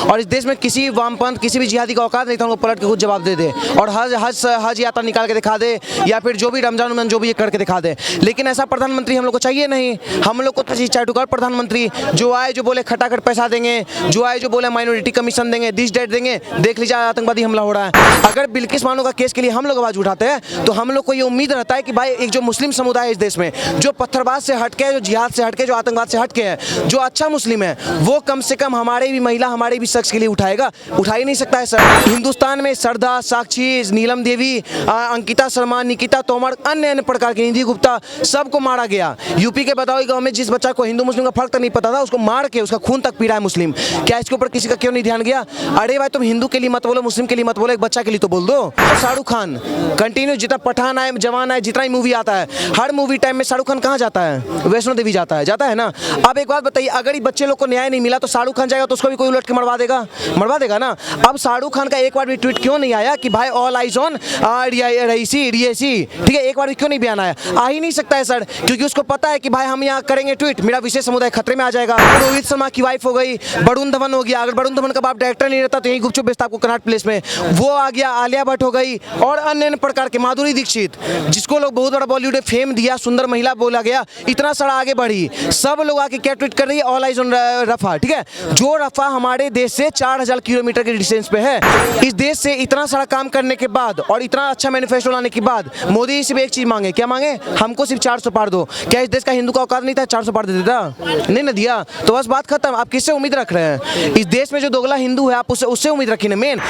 और इस देश में किसी वामपंथ किसी भी जिहादी का औकात नहीं था उनको पलट के खुद जवाब दे दे और हज यात्रा निकाल के दिखा दे या फिर जो भी रमजान जो भी ये करके दिखा दे। लेकिन ऐसा प्रधानमंत्री हम लोग को चाहिए नहीं। हम लोग को तो चाटुकार प्रधानमंत्री जो आए जो बोले खटाखट पैसा देंगे, जो आए जो बोले माइनॉरिटी कमीशन देंगे, दिस डेट देंगे, देख लीजिए आतंकवादी हमला हो रहा है। अगर बिल्किस बानो का केस के लिए हम लोग आवाज उठाते हैं तो हम लोग को ये उम्मीद रहता है कि भाई एक जो मुस्लिम समुदाय है इस देश में, जो पत्थरबाज से हटके, जो जिहाद से हटके, जो आतंकवाद से हटके है, जो अच्छा मुस्लिम है, वो कम से कम हमारे भी महिला हमारे भी शख्स के लिए उठाएगा। उठा ही नहीं सकता है सर। हिंदुस्तान में सरदा, साक्षी, नीलम देवी, अंकिता शर्मा, निकिता तोमर, अन्य प्रकार के, निधि गुप्ता, सबको मारा गया। यूपी के बदाऊं गांव में जिस बच्चा को हिंदू मुस्लिम का फर्क तक नहीं पता था उसको मार के उसका खून तक पी रहा है मुस्लिम। क्या इसके ऊपर किसी का क्यों नहीं ध्यान गया? अरे भाई तुम हिंदू के लिए मत बोलो, मुस्लिम के लिए मत बोलो, एक बच्चा के लिए तो बोल दो। शाहरुख खान कंटिन्यू जितना पठान आए, जवान आए, जितना ही मूवी आता है, हर मूवी टाइम में शाहरुख खान कहाँ जाता है? वैष्णो देवी जाता है ना। अब एक बात बताइए, अगर ये बच्चे लोग को न्याय नहीं मिला तो शाहरुख खान जाएगा तो उसको भी कोई उलट के मरवा देगा ना। अब शाहरुख खान का एक बार भी ट्वीट क्यों नहीं आया कि भाई ऑल आइज ऑन रईसी, ठीक है? एक बार भी क्यों नहीं बयान आया? आ ही नहीं सकता है सर, क्योंकि उसको पता है कि भाई हम यहाँ करेंगे ट्वीट, मेरा विशेष समुदाय खतरे में आ जाएगा। रोहित शर्मा की वाइफ हो गई, वरुण धवन हो गया, अगर वरुण धवन का बाप डायरेक्टर नहीं रहता तो यही गुपचुप बेचता आपको कनाट प्लेस में, वो आ गया। आलिया भट्ट हो गई और अन्य प्रकार के, माधुरी दीक्षित जिसको लोग बहुत बड़ा बॉलीवुड में फेम दिया, सुंदर महिला बोला गया, इतना सारा आगे बढ़ी, सब लोग आके क्या ट्वीट कर रही है? ऑल आइज ऑन रफा, ठीक है? जो रफा हमारे देश से 4000 किलोमीटर के डिस्टेंस पे है। इस देश से इतना सारा काम करने के बाद और इतना अच्छा मैनिफेस्टो लाने के बाद मोदी सिर्फ एक चीज मांगे, क्या मांगे? हमको सिर्फ 400 पार दो। क्या इस देश का हिंदू का औकात नहीं था 400 पार दे देता? नहीं ना दिया, तो बस बात खत्म। आप किससे उम्मीद रख रहे हैं? इस देश में जो दोगला हिंदू है आप उससे उम्मीद रखिए ना। मेन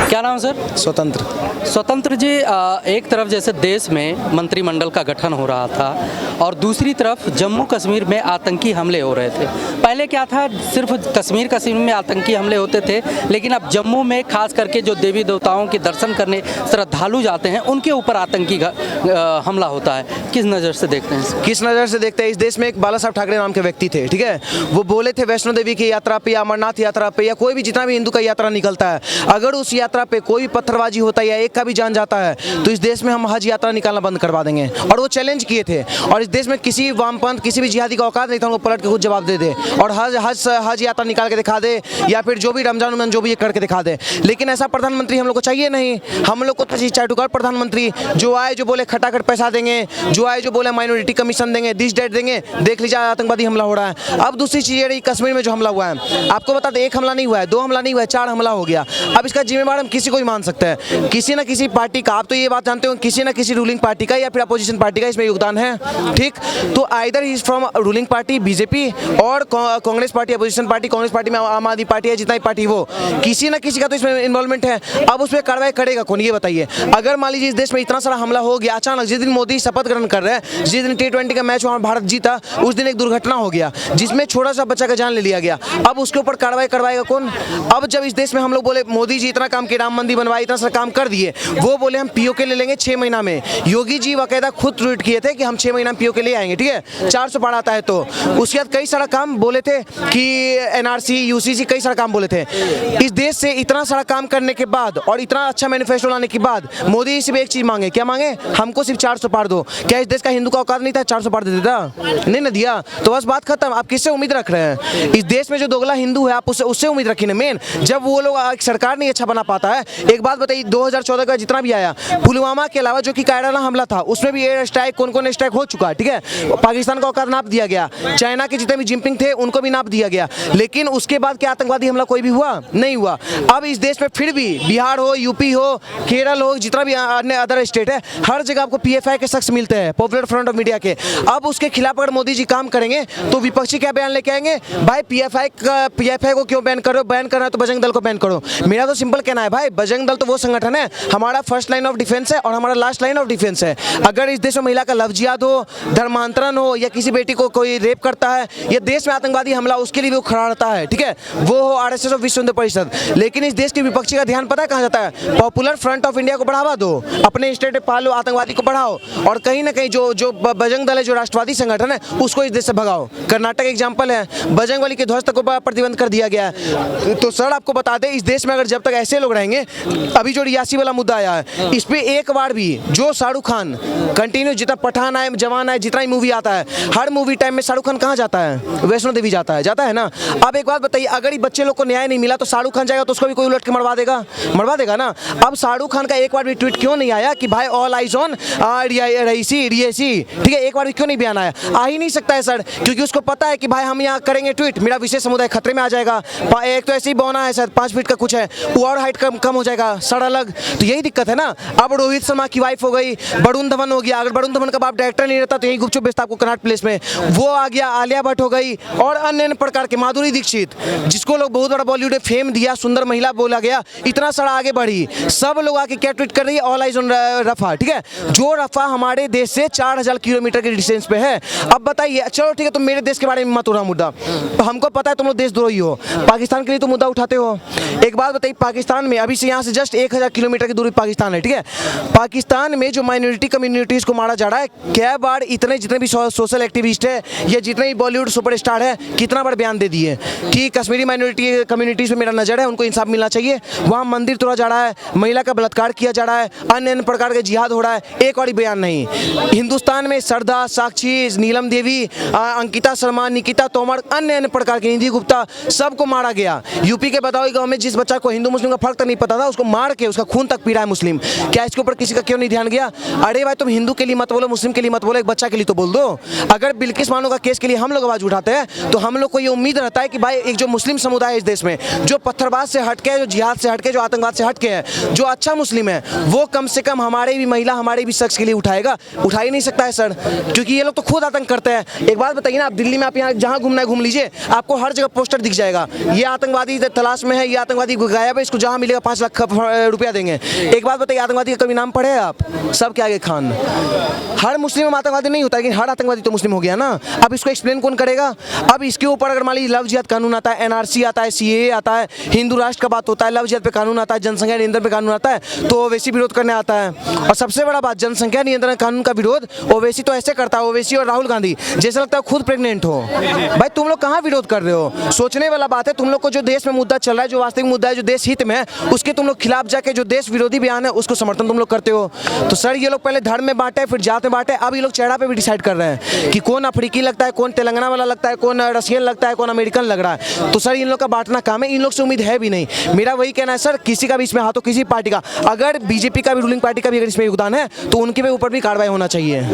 क्या नाम सर? स्वतंत्र जी, एक तरफ जैसे देश में मंत्रिमंडल का गठन हो रहा था और दूसरी तरफ जम्मू कश्मीर में आतंकी हमले हो रहे थे। पहले क्या था, सिर्फ कश्मीर में आतंकी हमले होते थे, लेकिन अब जम्मू में खास करके जो देवी देवताओं के दर्शन करने श्रद्धालु जाते हैं उनके ऊपर आतंकी हमला होता है। किस नज़र से देखते हैं? किस नज़र से देखते हैं? इस देश में एक बाला साहब ठाकरे नाम के व्यक्ति थे, ठीक है? वो बोले थे वैष्णो देवी की यात्रा पे या अमरनाथ यात्रा पे या कोई भी जितना भी हिंदू का यात्रा निकलता है, अगर उस यात्रा पे कोई भी पत्थरबाजी होता है या एक का भी जान जाता है तो इस देश में हम हज यात्रा निकालना बंद करवा देंगे। और वो चैलेंज किए थे और इस देश में किसी वामपंथ किसी भी जिहादी का औकात नहीं था उनको पलट के खुद जवाब दे दे और हज यात्रा निकाल के दिखा दे या फिर जो भी रमजान जो भी ये करके दिखा दे। लेकिन ऐसा प्रधानमंत्री हम लोग को चाहिए नहीं। हम लोग को तो चाटुकार प्रधानमंत्री जो आए जो बोले खटाखट पैसा देंगे, जो आए जो बोले माइनॉरिटी कमीशन देंगे, दिस डेट देंगे, देख लीजिए आतंकवादी हमला हो रहा है। अब दूसरी चीज़ रही कश्मीर में जो हमला हुआ है, आपको बता दें, एक हमला नहीं हुआ है, 2 हमला नहीं हुआ है, 4 हमला हो गया। अब इसका जिम्मेवार हम किसी को भी मान सकते हैं, किसी ना किसी पार्टी का। आप तो ये बात जानते हो किसी ना किसी रूलिंग पार्टी का या फिर अपोजिशन पार्टी का इसमें योगदान है, ठीक? तो either he is from ruling party BJP और Congress party, opposition party, Congress party में आम आदमी पार्टी है, जितना ही पार्टी वो, किसी ना किसी का तो इसमें इन्वॉल्वमेंट है। अब उस पर कार्रवाई करेगा कौन, ये बताइए? अगर मान लीजिए इस देश में इतना सारा हमला हो गया अचानक, जिस दिन मोदी शपथ ग्रहण कर रहे हैं, जिस दिन T20 का मैच भारत जीता, उस दिन एक दुर्घटना हो गया जिसमें छोटा सा बच्चा का जान ले लिया गया। अब उसके ऊपर कार्रवाई करवाएगा कौन? अब जब इस देश में हम लोग बोले मोदी जी इतना काम किया, राम मंदिर बनवाए, इतना सारा काम कर दिए, वो बोले हम पीओके ले लेंगे 6 महीना में। योगी जी बाकायदा खुद ट्वीट किए थे कि हम 6 महीना में पीओके ले आएंगे, ठीक है? 400 पार आता है तो उसके बाद कई सारा काम बोले थे कि NRC, UCC, कई सारा काम बोले थे। इस देश से इतना सारा काम करने के बाद और इतना अच्छा मैनिफेस्टो लाने के बाद मोदी सिर्फ एक चीज मांगे, क्या मांगे? हमको सिर्फ 400 पार दो। क्या इस देश का हिंदू का औकात नहीं था 400 पार दे देता? नहीं ना दिया, तो बस बात खत्म। आप किससे उम्मीद रख रहे हैं? इस देश में जो दोगला हिंदू है आप उससे उम्मीद रखिए ना। मेन जब वो लोग सरकार नहीं अच्छा बना पाता है, एक बात बताइए, 2014 का जितना भी आया, पुलवामा के अलावा जो कि कायराना हमला था उसमें भी एयर स्ट्राइक, कौन स्ट्राइक हो चुका है, ठीक है? पाकिस्तान का औकात नाप दिया गया, चाइना के जितने भी जिनपिंग थे उनको भी नाप दिया गया, लेकिन उसके बाद क्या आतंकवादी हमला कोई भी हुआ? नहीं हुआ। अब इस देश में फिर भी बिहार हो, यूपी हो, केरल हो, जितना भी अन्य अदर स्टेट है, हर जगह आपको PFI के शख्स मिलते हैं, पॉपुलर फ्रंट ऑफ इंडिया के। अब उसके खिलाफ अगर मोदी जी काम करेंगे तो विपक्षी क्या बयान लेके आएंगे? भाई PFI को क्यों बैन करो? बैन करना है तो बजरंग दल को बैन करो। मेरा तो सिंपल कहना है भाई, बजरंग दल तो वो संगठन है, हमारा फर्स्ट लाइन ऑफ डिफेंस है और हमारा लास्ट लाइन ऑफ डिफेंस है। अगर इस देश में महिला का लव जिहाद हो, धर्मांतरण हो या किसी बेटी को कोई रेप करता है या देश में आतंकवादी हमला, उसके लिए भी वो खड़ा रहता है, ठीक है? वो हो RSS और विश्व हिंदू परिषद। लेकिन इस देश के विपक्षी का ध्यान पता है कहाँ जाता है? पॉपुलर फ्रंट ऑफ इंडिया को बढ़ावा दो, अपने स्टेट में पालो, आतंकवादी को बढ़ाओ और कहीं ना कहीं जो बजरंग दल है, जो राष्ट्रवादी संगठन है, उसको इस देश से भगाओ। कर्नाटक एग्जाम्पल है, बजरंगबली के ध्वज तक को प्रतिबंध कर दिया गया है। तो सर आपको बता दें, इस देश में अगर जब तक ऐसे लोग रहेंगे, अभी जो रियासी वाला मुद्दा आया है, इस पे एक बार भी जो शाहरुख खान कंटिन्यू जितना पठान आए, जवान नया जितना ही मूवी आता है, हर मूवी टाइम में शाहरुख खान कहाँ जाता है? वैष्णो देवी जाता है ना। अब एक बात बताइए, अगर ये बच्चे लोग को न्याय नहीं मिला तो शाहरुख खान जाएगा तो उसको भी कोई उलट के मरवा देगा ना। अब शाहरुख खान का एक बार भी ट्वीट क्यों नहीं आया कि भाई ऑल आइज ऑन रियसी, ठीक है, एक बार भी क्यों नहीं बयान आया? आ ही नहीं सकता है सर, क्योंकि उसको पता है कि भाई हम यहाँ करेंगे ट्वीट, मेरा विशेष समुदाय खतरे में आ जाएगा। एक तो ऐसे ही बौना है सर, 5 फीट का कुछ है, वो और हाइट कम हो जाएगा, सर अलग, तो यही दिक्कत है ना। अब रोहित शर्मा की वाइफ हो गई, वरुण धवन हो गया, अगर वरुण धवन का बाप डायरेक्टर नहीं रहता तो यही गुपचुप बेचता आपको कनाट प्लेस में, वो आ गया, आलिया भट्ट हो गई और अन्य प्रकार के, माधुरी दीक्षित जिसको लोग बहुत बड़ा बॉलीवुड में फेम दिया, सुंदर महिला बोला गया, इतना सारा आगे बढ़ी, सब लोग आके क्या ट्वीट कर रही है? ऑल आइज ऑन रफा, ठीक है, जो रफा हमारे देश से 4000 किलोमीटर के डिस्टेंस पे है। अब बताइए, चलो ठीक है, तुम मेरे देश के बारे में मत उठाओ मुद्दा, तो हमको पता है तुम लोग देशद्रोही हो, पाकिस्तान के लिए तो मुद्दा उठाते हो। एक बात बताइए, पाकिस्तान में अभी से यहाँ से जस्ट 1000 किलोमीटर की दूरी पाकिस्तान है, ठीक है, पाकिस्तान में जो माइनॉरिटी कम्युनिटीज को मारा जा रहा है, क्या बार इतने जितने भी सोशल एक्टिविस्ट है या जितने भी बॉलीवुड सुपरस्टार है, कितना बार बयान दे दिए कि कश्मीरी माइनॉरिटी कम्युनिटीज पे मेरा नजर है, उनको इंसाफ मिलना चाहिए, वहाँ मंदिर तोड़ा जा रहा है, महिला का बलात्कार किया जा रहा है, अन्य प्रकार के जिहाद हो रहा है, एक और बयान नहीं। हिंदुस्तान में सरदा, साक्षी, नीलम देवी, अंकिता शर्मा, निकिता तोमर, अन्य प्रकार के, निधि गुप्ता, सबको मारा गया। यूपी के बदाऊं गांव में जिस बच्चा को हिंदू मुस्लिम का फर्क तक नहीं पता था, उसको मार के उसका खून तक पी रहा है मुस्लिम। क्या इसके ऊपर किसी का क्यों नहीं ध्यान गया? अरे भाई, तुम हिंदू के लिए मत बोलो, मुस्लिम के लिए मत बोलो, एक बच्चा के लिए तो बोल दो। अगर बिल्किस बानो का केस के लिए हम लोग आवाज उठाते हैं तो हम लोग को ये उम्मीद रहता है कि भाई एक जो मुस्लिम समुदाय है इस देश में, जो पत्थरबाज से हटके है, जो जिहाद से हटके, जो आतंकवाद से हटके है, जो अच्छा मुस्लिम है, वो कम से कम हमारे भी महिला, हमारे भी शख्स के लिए उठाएगा। उठा ही नहीं सकता है सर, क्योंकि ये लोग तो खुद आतंक करते हैं। एक बात बताइए ना, आप दिल्ली में आप यहाँ जहाँ घूमना है घूम लीजिए, आपको हर जगह पोस्टर दिख जाएगा, ये आतंकवादी तलाश में है, ये आतंकवादी गायब है, इसको जहाँ मिलेगा 5 लाख रुपया देंगे। एक बात बताइए, आतंकवादी का कभी नाम पढ़े आप? सब के आगे खान। हर मुस्लिम आतंकवादी नहीं होता, लेकिन हर आतंकवादी तो मुस्लिम हो गया ना। अब इसको एक्सप्लेन कौन करेगा? अब इसके ऊपर अगर मान लीजिए लव जिहाद कानून आता है, एनआरसी आता है, सीएए आता है, हिंदू राष्ट्र का बात होता है, लव जिहाद पे कानून आता है, जनसंख्या नियंत्रण पे कानून आता है, तो ओवैसी विरोध करने आता है। और सबसे बड़ा बात, जनसंख्या नियंत्रण कानून का विरोध ओवैसी तो ऐसे करता है, ओवैसी और राहुल गांधी, जैसे लगता है खुद प्रेग्नेंट हो। भाई तुम लोग कहाँ विरोध कर रहे हो? सोचने वाला बात है। तुम लोग को जो देश में मुद्दा चल रहा है, जो वास्तविक मुद्दा है, जो देश हित में है, उसके तुम लोग खिलाफ जाके जो देश विरोधी बयान है उसको समर्थन तुम लोग करते हो। तो सर ये लोग पहले धर्म में बांटे, फिर जात में बांटे, अब ये लोग चेहरा पे भी डिसाइड कर रहे हैं कि कौन अफ्रीकी लगता है, कौन तेलंगाना वाला लगता है, कौन रशियन लगता है, कौन अमेरिकन लग रहा है। तो सर इन लोग का बांटना काम है, इन लोग से उम्मीद है भी नहीं। मेरा वही कहना है सर, किसी का भी इसमें हाथ हो, किसी पार्टी का, अगर बीजेपी का भी, रूलिंग पार्टी का भी अगर इसमें योगदान है तो उनके ऊपर भी कार्रवाई होना चाहिए।